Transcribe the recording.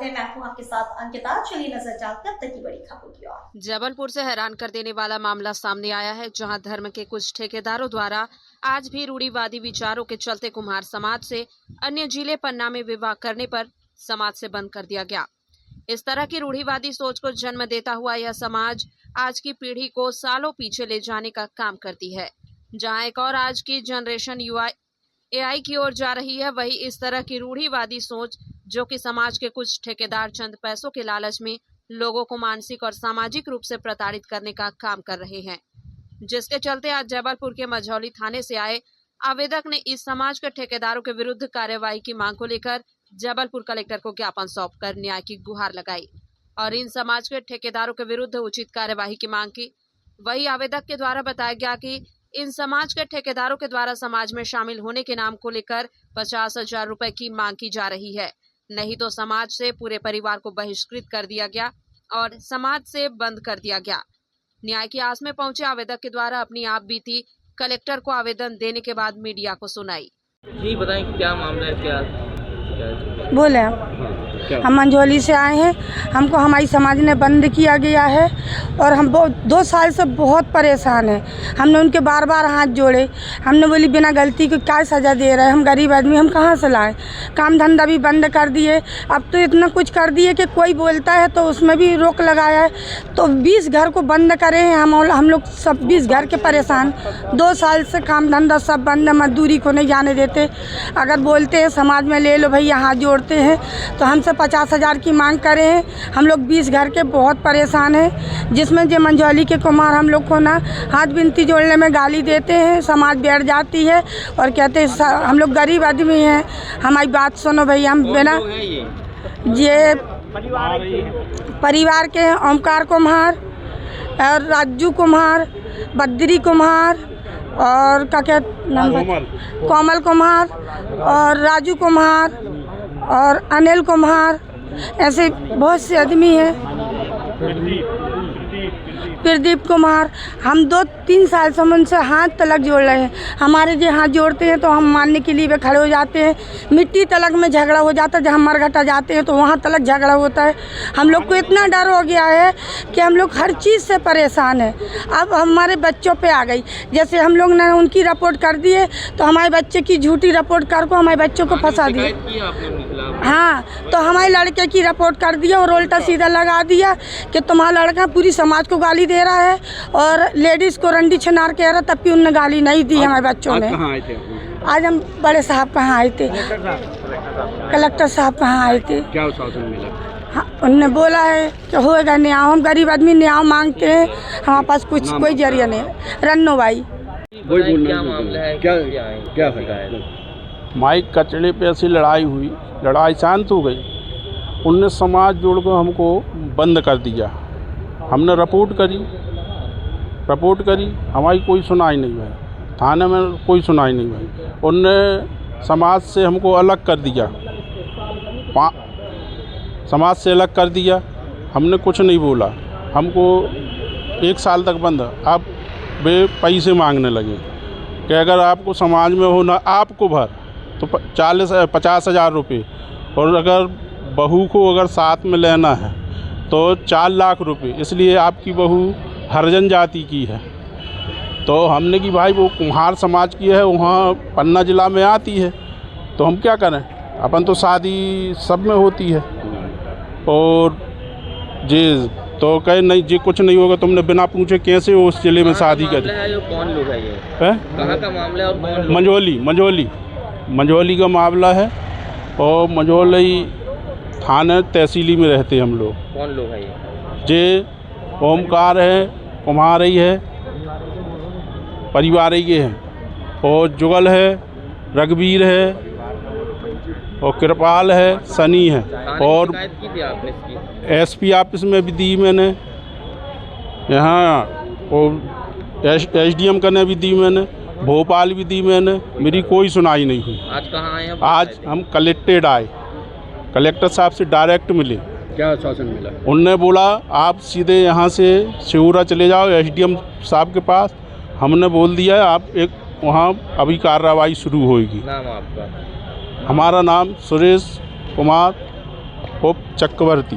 स्वागत है। मैं हूं आपके साथ अंकिता। चलिए नजर डालते हैं अब तक की बड़ी खबरों की ओर। जबलपुर से हैरान कर देने वाला मामला सामने आया है, जहां धर्म के कुछ ठेकेदारों द्वारा आज भी रूढ़िवादी विचारों के चलते कुम्हार समाज से अन्य जिले पन्ना में विवाह करने पर समाज से बंद कर दिया गया। इस तरह की रूढ़िवादी सोच को जन्म देता हुआ यह समाज आज की पीढ़ी को सालों पीछे ले जाने का काम करती है। जहां एक और आज की जनरेशन युवा एआई की ओर जा रही है, वही इस तरह की रूढ़िवादी सोच जो कि समाज के कुछ ठेकेदार चंद पैसों के लालच में लोगों को मानसिक और सामाजिक रूप से प्रताड़ित करने का काम कर रहे हैं, जिसके चलते आज जबलपुर के मझौली थाने से आए आवेदक ने इस समाज के ठेकेदारों के विरुद्ध कार्यवाही की मांग को लेकर जबलपुर कलेक्टर को ज्ञापन सौंपकर न्याय की गुहार लगाई और इन समाज के ठेकेदारों के विरुद्ध उचित कार्यवाही की मांग की। वही आवेदक के द्वारा बताया गया कि इन समाज के ठेकेदारों के द्वारा समाज में शामिल होने के नाम को लेकर 50,000 रुपए की मांग की जा रही है, नहीं तो समाज से पूरे परिवार को बहिष्कृत कर दिया गया और समाज से बंद कर दिया गया। न्याय की आस में पहुंचे आवेदक के द्वारा अपनी आप बीती कलेक्टर को आवेदन देने के बाद मीडिया को सुनाई। जी बताएं क्या मामला है, क्या बोले हम मंझौली से आए हैं। हमको हमारी समाज ने बंद किया गया है और हम 2 साल से बहुत परेशान हैं। हमने उनके बार बार हाथ जोड़े। हमने बोली बिना गलती के क्या सज़ा दे रहे हैं, हम गरीब आदमी हम कहाँ से लाएं। काम धंधा भी बंद कर दिए। अब तो इतना कुछ कर दिए कि कोई बोलता है तो उसमें भी रोक लगाया है। तो 20 घर को बंद करे हैं हम लोग सब 20 घर के परेशान। 2 साल से काम धंधा सब बंद, मजदूरी को नहीं जाने देते। अगर बोलते हैं समाज में ले लो भैया, हाथ जोड़ते हैं तो हमसे 50,000 की मांग करे हैं। हम लोग 20 घर के बहुत परेशान हैं, जिसमें जो मंझौली के कुमार हम लोग को ना हाथ बिनती जोड़ने में गाली देते हैं। समाज बैठ जाती है और कहते हैं हम लोग गरीब आदमी हैं, हमारी बात सुनो भैया। हम बिना ये परिवार के हैं, ओमकार कुम्हार और राजू कुम्हार, बद्री कुम्हार और क्या क्या कोमल कुम्हार और राजू कुम्हार और अनिल कुम्हार, ऐसे बहुत से आदमी हैं। प्रदीप कुमार। हम 2-3 साल से हम उनसे हाथ तलक जोड़ रहे हैं। हमारे जो हाथ जोड़ते हैं तो हम मानने के लिए वे खड़े हो जाते हैं। मिट्टी तलक में झगड़ा हो जाता है, जब हम मरघटा जाते हैं तो वहाँ तलक झगड़ा होता है। हम लोग को इतना डर हो गया है कि हम लोग हर चीज़ से परेशान हैं। अब हमारे बच्चों पे आ गई, जैसे हम लोग ने उनकी रिपोर्ट कर दिए तो हमारे बच्चे की झूठी रिपोर्ट कर को हमारे बच्चों को फंसा दिए। हाँ, तो हमारे लड़के की रिपोर्ट कर दिया और उल्टा सीधा लगा दिया कि तुम्हारा लड़का पूरी समाज को गाली दे रहा है और लेडीज को रंडी छनार कह रहा, तब भी उनने गाली नहीं दी हमारे बच्चों ने। आज हम बड़े साहब कहाँ आए थे, कलेक्टर साहब कहाँ आए थे। क्या आश्वासन मिला? हाँ, उनने बोला है कि होएगा न्याय। हम गरीब आदमी न्याय मांगते हैं, हमारे पास कुछ कोई जरिया नहीं। रन्नो भाई क्या मामला है, क्या माइक कचड़े पे ऐसी लड़ाई हुई, लड़ाई शांत हो गई। उनने समाज जोड़कर हमको बंद कर दिया। हमने रिपोर्ट करी, हमारी कोई सुनाई नहीं हुई। थाने में कोई सुनाई नहीं हुई। उनने समाज से हमको अलग कर दिया, समाज से अलग कर दिया। हमने कुछ नहीं बोला, हमको 1 साल तक बंद। अब वे पैसे मांगने लगे कि अगर आपको समाज में होना आपको भर तो 50,000 रुपये, और अगर बहू को अगर साथ में लेना है तो 4 लाख रुपए। इसलिए आपकी बहू हरिजन जाति की है। तो हमने कि भाई वो कुम्हार समाज की है, वहाँ पन्ना जिला में आती है, तो हम क्या करें, अपन तो शादी सब में होती है। और जी तो कहे नहीं जी कुछ नहीं होगा, तुमने बिना पूछे कैसे उस जिले में शादी करी। कौन लोग है ये? कहाँ का मामला है और कौन लोग? मंझौली का मामला है और मंझौली थाने तहसीली में रहते हैं हम लोग। कौन लोग हैं ये? जे ओमकार है, कुम्हार ही है, परिवार ही हैं, और जुगल है, रघुवीर है और कृपाल है, सनी है। और की थी आपने इसकी? एसपी ऑफिस में भी दी मैंने, यहाँ और एसडीएम करने भी दी मैंने, भोपाल भी दी मैंने, मेरी कोई सुनाई नहीं हुई। आज कहाँ आए हैं? आज हम कलेक्टेड आए, कलेक्टर साहब से डायरेक्ट मिले। क्या आश्वासन मिला? उनने बोला आप सीधे यहाँ से शिवरा चले जाओ एसडीएम साहब के पास। हमने बोल दिया है आप एक वहाँ अभी कार्रवाई शुरू होगी। नाम आपका? हमारा नाम सुरेश कुमार और चक्रवर्ती।